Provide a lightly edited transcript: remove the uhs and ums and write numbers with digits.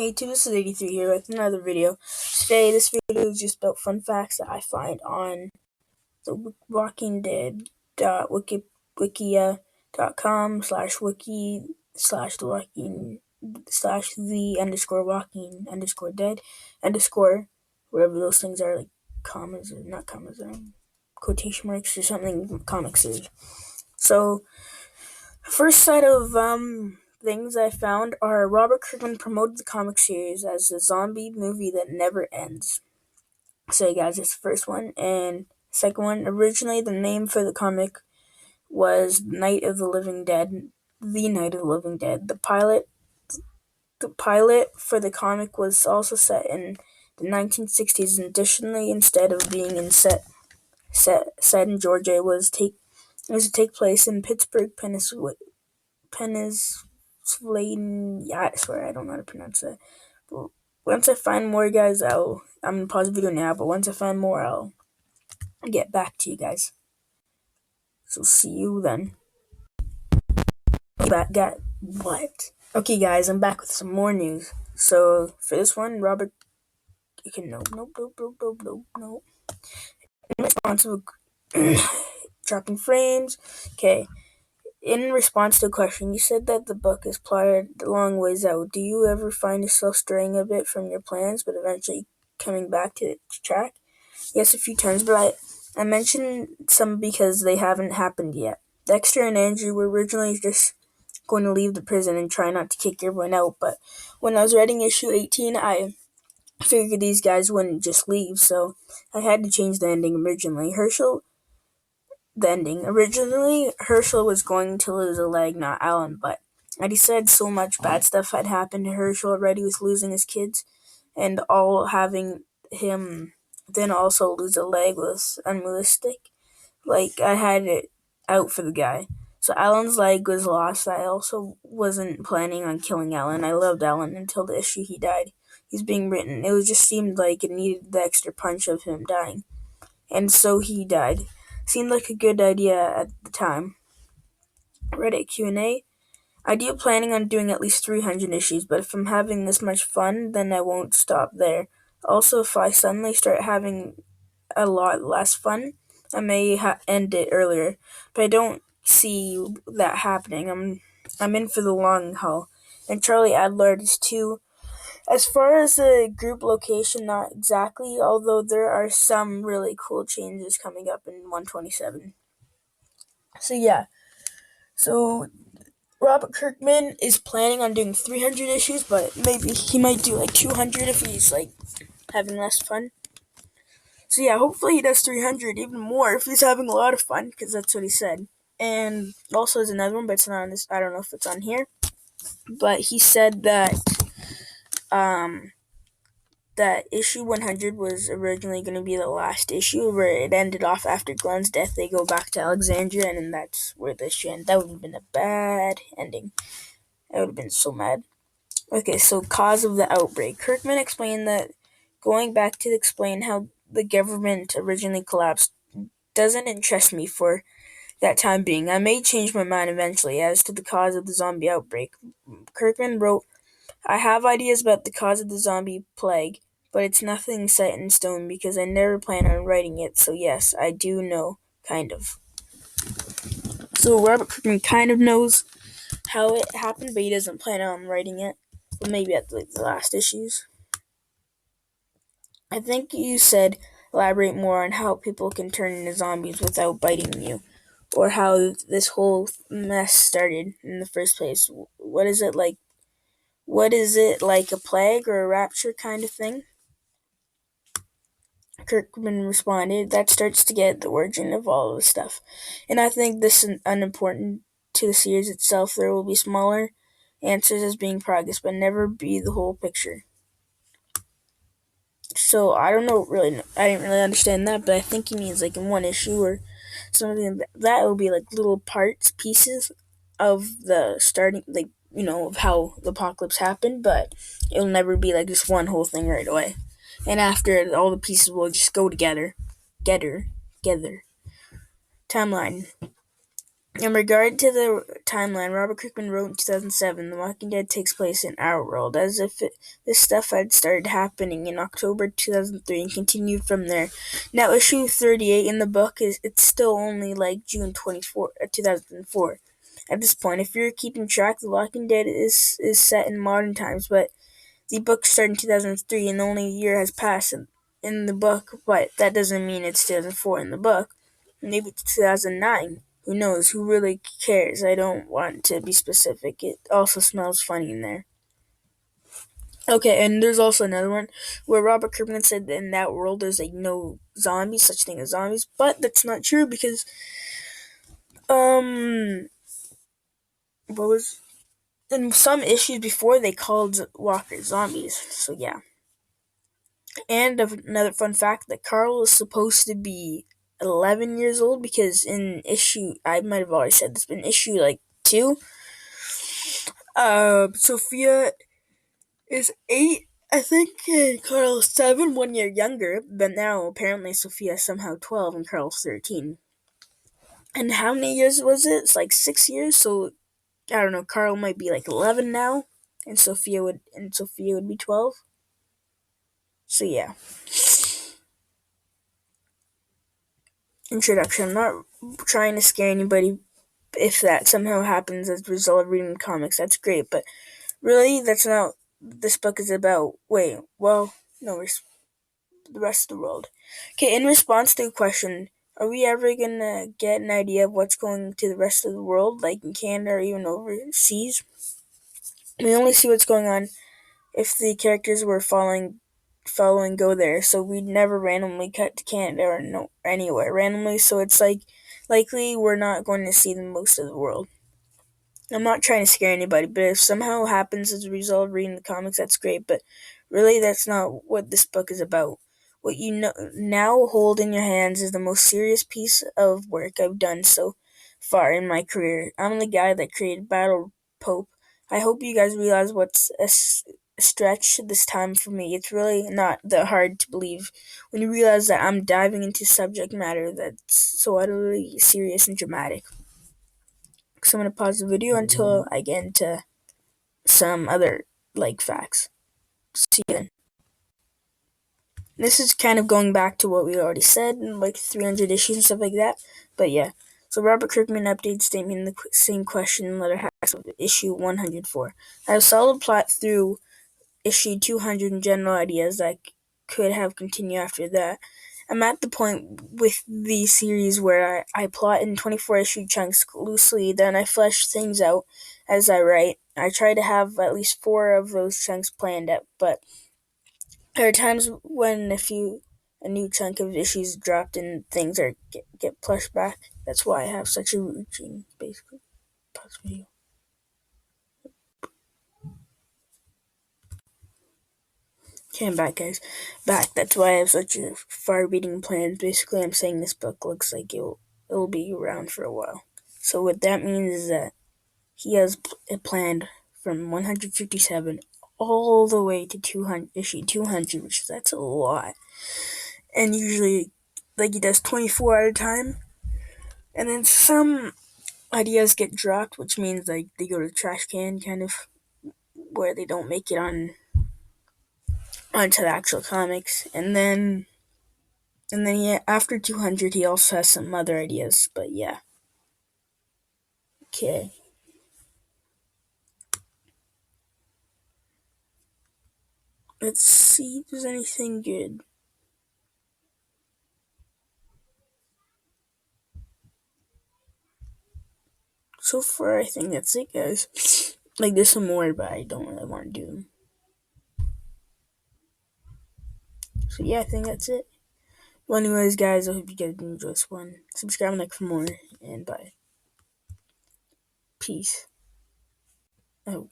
Hey, this is 83 here with another video. Today, this video is just about fun facts that I find on the Walking Dead wikia.com /wiki /the walking /the underscore walking underscore dead underscore whatever those things are, like commas or not commas, quotation marks or something, comics is. So, first set of things I found are Robert Kirkman promoted the comic series as a zombie movie that never ends. So you guys, it's the first one. And second one, originally the name for the comic was Night of the Living Dead. The Night of the Living Dead. The pilot for the comic was also set in the 1960s. Additionally, instead of being set in Georgia, it was to take place in Pittsburgh, Pennsylvania. Yeah, I swear I don't know how to pronounce that. But once I find more, guys, I'm gonna pause the video now. But once I find more, I'll get back to you guys. So see you then. What? Okay, guys, I'm back with some more news. So for this one, Robert. Okay, nope. Responsible. Dropping frames. Okay. In response to a question, you said that the book is plotted a long ways out. Do you ever find yourself straying a bit from your plans, but eventually coming back to the track? Yes, a few times, but I mentioned some because they haven't happened yet. Dexter and Andrew were originally just going to leave the prison and try not to kick everyone out, but when I was writing issue 18, I figured these guys wouldn't just leave, so I had to change the ending originally. Originally, Herschel was going to lose a leg, not Alan, but I decided so much bad stuff had happened to Herschel already with losing his kids, and all having him then also lose a leg was unrealistic. Like, I had it out for the guy. So Alan's leg was lost. I also wasn't planning on killing Alan. I loved Alan until the issue he died. He's being written. It just seemed like it needed the extra punch of him dying. And so he died. Seemed like a good idea at the time. Reddit Q&A. I do planning on doing at least 300 issues, but if I'm having this much fun, then I won't stop there. Also, if I suddenly start having a lot less fun, I may end it earlier, but I don't see that happening. I'm in for the long haul. And Charlie Adlard is too. As far as the group location, not exactly, although there are some really cool changes coming up in 127. So yeah. So Robert Kirkman is planning on doing 300 issues, but maybe he might do like 200 if he's like having less fun. So yeah, hopefully he does 300, even more if he's having a lot of fun, because that's what he said. And also there's another one, but it's not on this. I don't know if it's on here. But he said that that issue 100 was originally going to be the last issue, where it ended off after Glenn's death. They go back to Alexandria, and then that's where the issue ended. That would have been a bad ending. I would have been so mad. Okay, so cause of the outbreak. Kirkman explained that going back to explain how the government originally collapsed doesn't interest me for that time being. I may change my mind eventually as to the cause of the zombie outbreak. Kirkman wrote, I have ideas about the cause of the zombie plague, but it's nothing set in stone because I never plan on writing it, so yes, I do know, kind of. So Robert Kirkman kind of knows how it happened, but he doesn't plan on writing it. Well, maybe at the last issues. I think you said elaborate more on how people can turn into zombies without biting you, or how this whole mess started in the first place. What is it like? What is it like, a plague or a rapture kind of thing? Kirkman responded, that starts to get the origin of all of the stuff. And I think this is unimportant to the series itself. There will be smaller answers as being progress, but never be the whole picture. So I don't know, really, I didn't really understand that, but I think he means like in one issue or something. That will be like little pieces of the starting, like, of how the apocalypse happened, but it'll never be like just one whole thing right away. And after, all the pieces will just go together. Timeline. In regard to the timeline, Robert Kirkman wrote in 2007, The Walking Dead takes place in our world, as if this stuff had started happening in October 2003 and continued from there. Now, issue 38 in the book it's still only like June 2004. At this point, if you're keeping track, The Walking Dead is set in modern times, but the book started in 2003 and only a year has passed in the book, but that doesn't mean it's 2004 in the book. Maybe it's 2009. Who knows? Who really cares? I don't want to be specific. It also smells funny in there. Okay, and there's also another one where Robert Kirkman said that in that world there's like no zombies, such thing as zombies, but that's not true because what was in some issues before they called walkers zombies. So yeah. And another fun fact that Carl is supposed to be 11 years old because in issue, I might have already said this, but in issue like 2, Sophia is 8, I think, and Carl's 7, 1 year younger, but now apparently Sophia is somehow 12 and Carl's 13. And how many years was it? It's like 6 years, so I don't know, Carl might be like 11 now, and Sophia would be 12. So yeah. Introduction. I'm not trying to scare anybody. If that somehow happens as a result of reading comics, that's great. But really, that's not what this book is about. Wait, well, no, the rest of the world. Okay, in response to a question, are we ever gonna get an idea of what's going to the rest of the world, like in Canada or even overseas? We only see what's going on if the characters we're following go there, so we'd never randomly cut to Canada or no anywhere randomly, so it's likely we're not going to see the most of the world. I'm not trying to scare anybody, but if somehow happens as a result of reading the comics, that's great, but really that's not what this book is about. What you now hold in your hands is the most serious piece of work I've done so far in my career. I'm the guy that created Battle Pope. I hope you guys realize what's a stretch this time for me. It's really not that hard to believe when you realize that I'm diving into subject matter that's so utterly serious and dramatic. So I'm going to pause the video until I get into some other facts. See you then. This is kind of going back to what we already said in 300 issues and stuff like that. But yeah. So Robert Kirkman updated statement in the same question letter hacks of issue 104. I have a solid plot through issue 200 and general ideas that could have continued after that. I'm at the point with the series where I plot in 24 issue chunks loosely, then I flesh things out as I write. I try to have at least 4 of those chunks planned out, but there are times when a new chunk of issues dropped and things get pushed back. That's why I have such a routine, basically. Pause video. Okay, I'm back, guys. Back. That's why I have such a far-reading plan. Basically, I'm saying this book looks like it'll be around for a while. So what that means is that he has it planned from 157 all the way to 200, issue 200, which that's a lot. And usually, he does 24 at a time. And then some ideas get dropped, which means they go to the trash can, kind of, where they don't make it onto the actual comics. And then after 200, he also has some other ideas, but yeah. Okay. Let's see if there's anything good. So far, I think that's it, guys. There's some more, but I don't really want to do them. So yeah, I think that's it. Well, anyways, guys, I hope you guys enjoy this one. Subscribe and like for more, and bye. Peace. Oh.